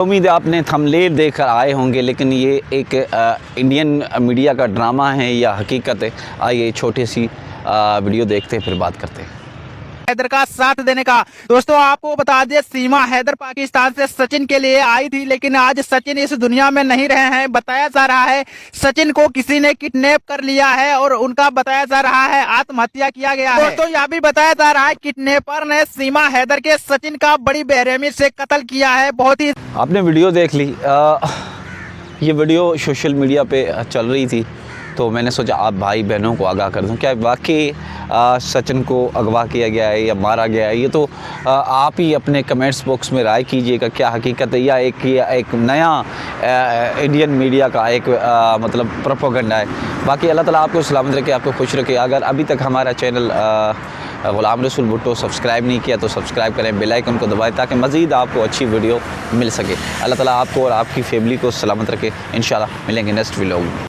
उम्मीद है आपने थंबनेल देखकर आए होंगे, लेकिन ये एक इंडियन मीडिया का ड्रामा है या हकीकत है। आइए छोटी सी वीडियो देखते हैं, फिर बात करते हैं। हैदर का साथ देने का। दोस्तों आपको बता दें, सीमा हैदर पाकिस्तान से सचिन के लिए आई थी, लेकिन आज सचिन इस दुनिया में नहीं रहे हैं। बताया जा रहा है सचिन को किसी ने किडनैप कर लिया है और उनका बताया जा रहा है आत्महत्या किया गया है। दोस्तों यह भी बताया जा रहा है किडनैपर ने सीमा हैदर के सचिन का बड़ी बेरहमी से कत्ल किया है। बहुत ही आपने वीडियो देख ली। ये वीडियो सोशल मीडिया पे चल रही थी, तो मैंने सोचा आप भाई बहनों को आगाह कर दूं। क्या वाकई सचिन को अगवा किया गया है या मारा गया है? ये तो आप ही अपने कमेंट्स बॉक्स में राय कीजिएगा। क्या हकीकत है या एक नया इंडियन मीडिया का एक मतलब प्रोपेगेंडा है? बाकी अल्लाह ताला आपको सलामत रखे, आपको खुश रखे। अगर अभी तक हमारा चैनल ग़ुलाम रसूल भुट्टो सब्सक्राइब नहीं किया तो सब्सक्राइब करें, बेल आइकन को दबाएं ताकि मज़ीद आपको अच्छी वीडियो मिल सके। अल्लाह ताला आपको और आपकी फैमिली को सलामत रखे। इंशाल्लाह मिलेंगे नेक्स्ट व्लॉग में।